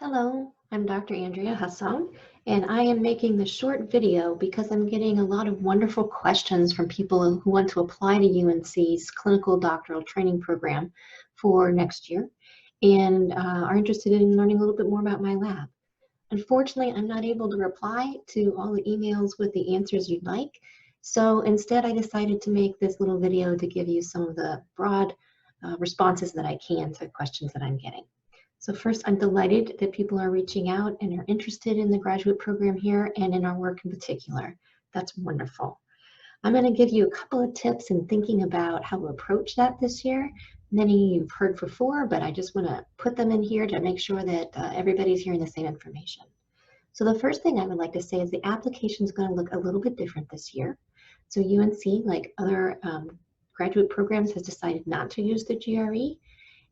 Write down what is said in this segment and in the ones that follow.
Hello, I'm Dr. Andrea Hassan, and I am making this short video because I'm getting a lot of wonderful questions from people who want to apply to UNC's clinical doctoral training program for next year and are interested in learning a little bit more about my lab. Unfortunately, I'm not able to reply to all the emails with the answers you'd like, so instead I decided to make this little video to give you some of the broad responses that I can to questions that I'm getting. So first, I'm delighted that people are reaching out and are interested in the graduate program here and in our work in particular. That's wonderful. I'm going to give you a couple of tips in thinking about how to approach that this year. Many you've heard before, but I just want to put them in here to make sure that everybody's hearing the same information. So the first thing I would like to say is the application is going to look a little bit different this year. So UNC, like other graduate programs, has decided not to use the GRE.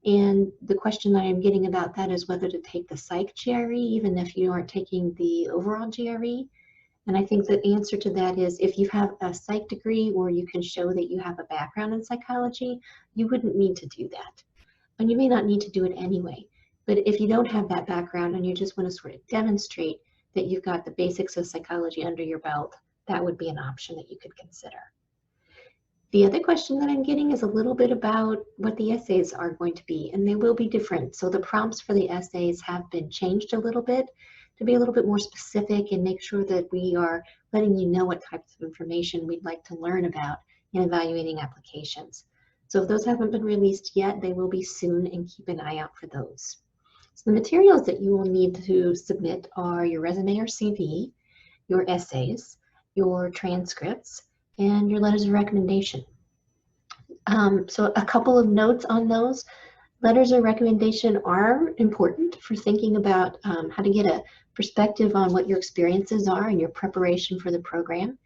And the question that I'm getting about that is whether to take the psych GRE, even if you aren't taking the overall GRE. And I think the answer to that is if you have a psych degree or you can show that you have a background in psychology, you wouldn't need to do that. And you may not need to do it anyway. But if you don't have that background and you just want to sort of demonstrate that you've got the basics of psychology under your belt, that would be an option that you could consider. The other question that I'm getting is a little bit about what the essays are going to be, and they will be different. So the prompts for the essays have been changed a little bit to be a little bit more specific and make sure that we are letting you know what types of information we'd like to learn about in evaluating applications. So if those haven't been released yet, they will be soon, and keep an eye out for those. So the materials that you will need to submit are your resume or CV, your essays, your transcripts, and your letters of recommendation. So a couple of notes on those. Letters of recommendation are important for thinking about how to get a perspective on what your experiences are and your preparation for the program.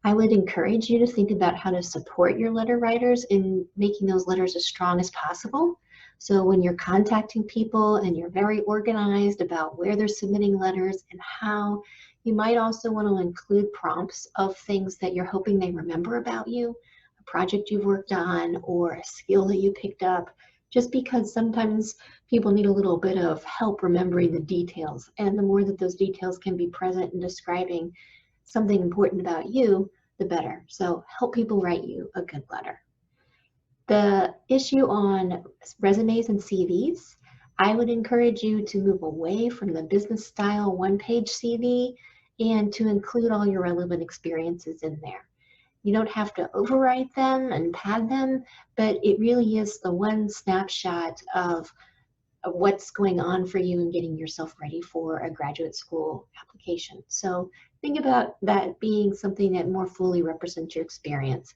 I would encourage you to think about how to support your letter writers in making those letters as strong as possible. So when you're contacting people and you're very organized about where they're submitting letters and how, you might also want to include prompts of things that you're hoping they remember about you, a project you've worked on or a skill that you picked up, just because sometimes people need a little bit of help remembering the details. And the more that those details can be present in describing something important about you, the better. So help people write you a good letter. The issue on resumes and CVs, I would encourage you to move away from the business style one-page CV and to include all your relevant experiences in there. You don't have to overwrite them and pad them, but it really is the one snapshot of what's going on for you in getting yourself ready for a graduate school application. So think about that being something that more fully represents your experience.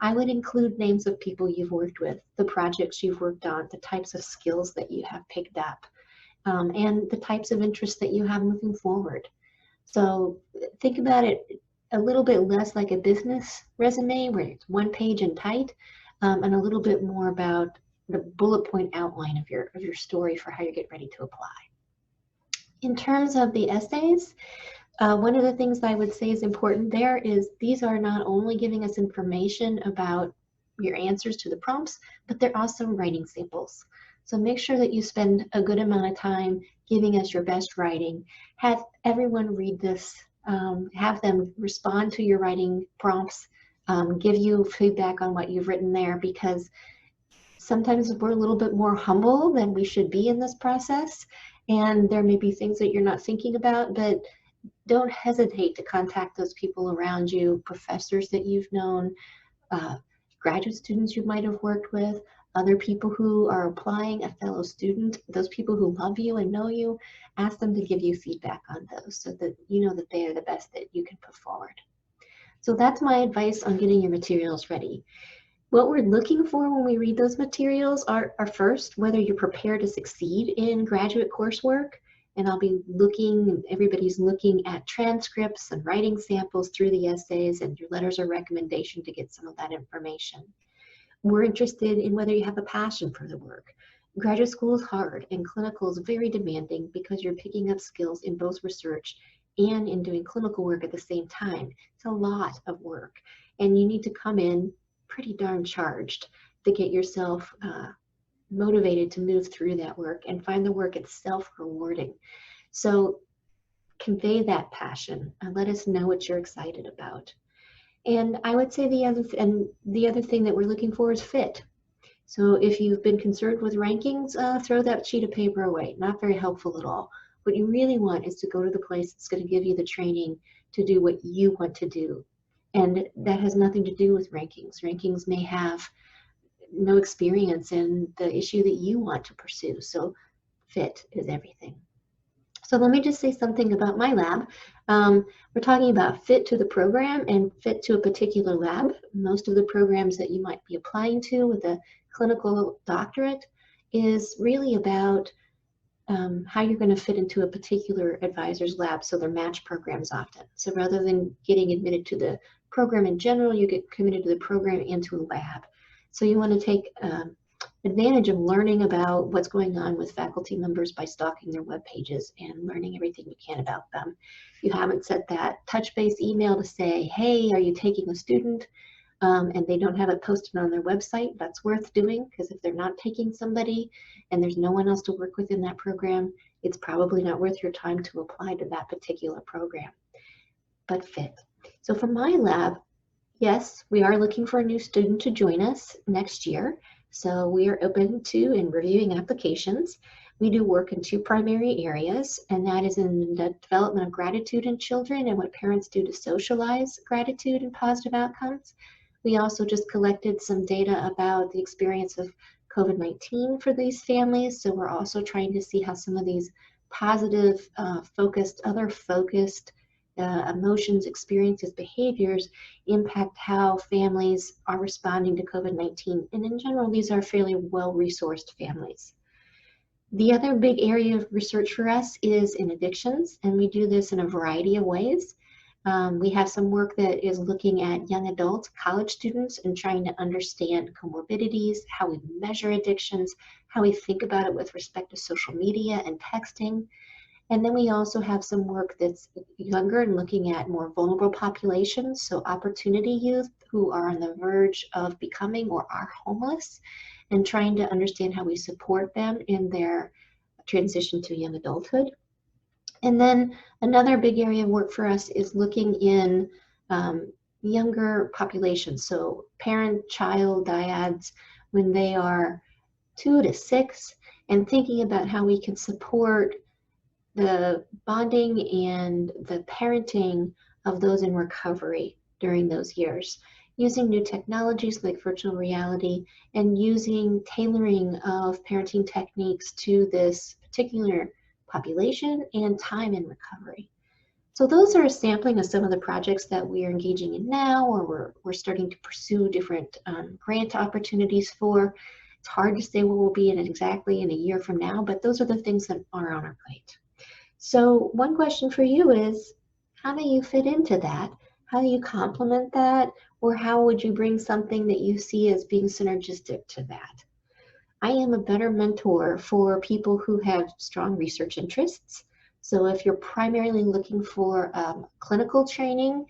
I would include names of people you've worked with, the projects you've worked on, the types of skills that you have picked up, and the types of interests that you have moving forward. So think about it a little bit less like a business resume where it's one page and tight, and a little bit more about the bullet point outline of your story for how you get ready to apply. In terms of the essays, one of the things I would say is important there is these are not only giving us information about your answers to the prompts, but they're also writing samples. So make sure that you spend a good amount of time giving us your best writing. Have everyone read this, have them respond to your writing prompts, give you feedback on what you've written there, because sometimes we're a little bit more humble than we should be in this process. And there may be things that you're not thinking about, but don't hesitate to contact those people around you, professors that you've known, graduate students you might have worked with, other people who are applying, a fellow student, those people who love you and know you. Ask them to give you feedback on those so that you know that they are the best that you can put forward. So that's my advice on getting your materials ready. What we're looking for when we read those materials are first, whether you're prepared to succeed in graduate coursework. And I'll be looking, everybody's looking at transcripts and writing samples through the essays and your letters of recommendation to get some of that information. We're interested in whether you have a passion for the work. Graduate school is hard and clinical is very demanding because you're picking up skills in both research and in doing clinical work at the same time. It's a lot of work and you need to come in pretty darn charged to get yourself motivated to move through that work and find the work itself rewarding. So convey that passion and let us know what you're excited about. And I would say the other thing that we're looking for is fit. So if you've been concerned with rankings, throw that sheet of paper away. Not very helpful at all. What you really want is to go to the place that's going to give you the training to do what you want to do. And that has nothing to do with rankings. Rankings may have no experience in the issue that you want to pursue. So fit is everything. So let me just say something about my lab. We're talking about fit to the program and fit to a particular lab. Most of the programs that you might be applying to with a clinical doctorate is really about how you're going to fit into a particular advisor's lab, so they're match programs often. So rather than getting admitted to the program in general, you get committed to the program and to a lab. So you want to take advantage of learning about what's going on with faculty members by stalking their web pages and learning everything you can about them. If you haven't sent that touch base email to say, hey, are you taking a student? And they don't have it posted on their website, that's worth doing, because if they're not taking somebody and there's no one else to work with in that program, it's probably not worth your time to apply to that particular program. But fit. So for my lab, yes, we are looking for a new student to join us next year. So we are open to and reviewing applications. We do work in two primary areas, and that is in the development of gratitude in children and what parents do to socialize gratitude and positive outcomes. We also just collected some data about the experience of COVID-19 for these families. So we're also trying to see how some of these positive, other focused emotions, experiences, behaviors impact how families are responding to COVID-19. And in general, these are fairly well-resourced families. The other big area of research for us is in addictions, and we do this in a variety of ways. We have some work that is looking at young adults, college students, and trying to understand comorbidities, how we measure addictions, how we think about it with respect to social media and texting. And then we also have some work that's younger and looking at more vulnerable populations, so opportunity youth who are on the verge of becoming or are homeless, and trying to understand how we support them in their transition to young adulthood. And then another big area of work for us is looking in younger populations, so parent-child dyads when they are 2 to 6, and thinking about how we can support the bonding and the parenting of those in recovery during those years, using new technologies like virtual reality and using tailoring of parenting techniques to this particular population and time in recovery. So those are a sampling of some of the projects that we are engaging in now, or we're starting to pursue different grant opportunities for. It's hard to say where we'll be in it exactly in a year from now, but those are the things that are on our plate. So one question for you is, how do you fit into that? How do you complement that? Or how would you bring something that you see as being synergistic to that? I am a better mentor for people who have strong research interests. So if you're primarily looking for clinical training,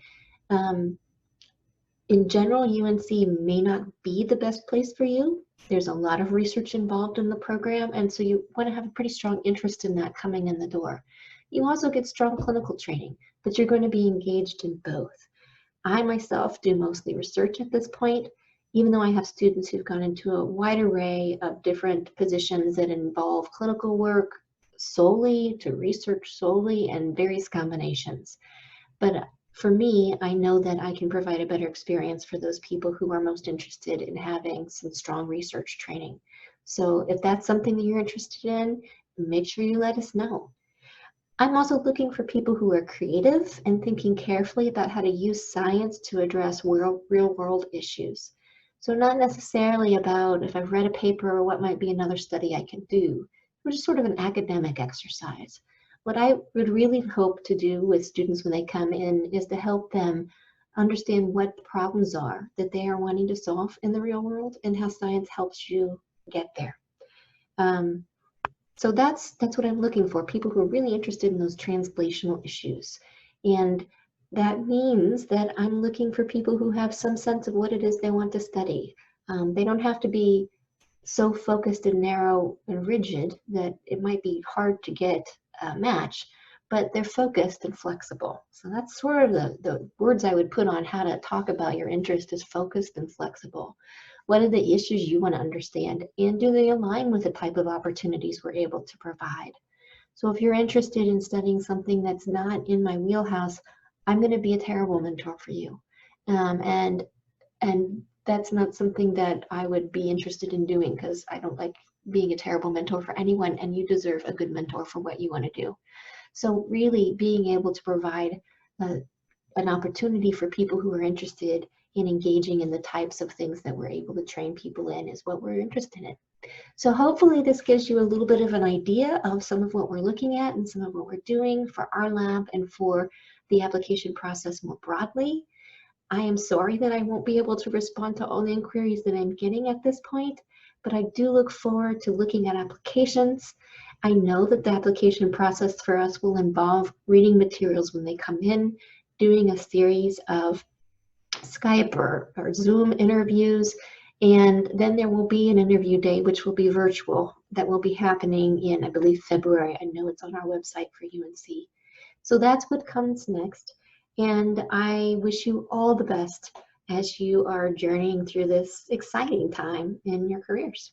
in general, UNC may not be the best place for you. There's a lot of research involved in the program, and so you want to have a pretty strong interest in that coming in the door. You also get strong clinical training, but you're going to be engaged in both. I myself do mostly research at this point, even though I have students who've gone into a wide array of different positions that involve clinical work solely to research solely and various combinations. But for me, I know that I can provide a better experience for those people who are most interested in having some strong research training. So if that's something that you're interested in, make sure you let us know. I'm also looking for people who are creative and thinking carefully about how to use science to address real-world issues. So not necessarily about if I've read a paper or what might be another study I can do, which is sort of an academic exercise. What I would really hope to do with students when they come in is to help them understand what the problems are that they are wanting to solve in the real world and how science helps you get there. So that's what I'm looking for, people who are really interested in those translational issues. And that means that I'm looking for people who have some sense of what it is they want to study. They don't have to be so focused and narrow and rigid that it might be hard to get a match, but they're focused and flexible. So that's sort of the words I would put on how to talk about your interest is focused and flexible. What are the issues you want to understand? And do they align with the type of opportunities we're able to provide? So if you're interested in studying something that's not in my wheelhouse, I'm going to be a terrible mentor for you. Um, and and that's not something that I would be interested in doing because I don't like being a terrible mentor for anyone, and you deserve a good mentor for what you want to do. So really being able to provide a, an opportunity for people who are interested in engaging in the types of things that we're able to train people in is what we're interested in. So hopefully this gives you a little bit of an idea of some of what we're looking at and some of what we're doing for our lab and for the application process more broadly. I am sorry that I won't be able to respond to all the inquiries that I'm getting at this point, but I do look forward to looking at applications. I know that the application process for us will involve reading materials when they come in, doing a series of Skype or Zoom interviews, and then there will be an interview day, which will be virtual, that will be happening in, I believe, February. I know it's on our website for UNC. So that's what comes next. And I wish you all the best as you are journeying through this exciting time in your careers.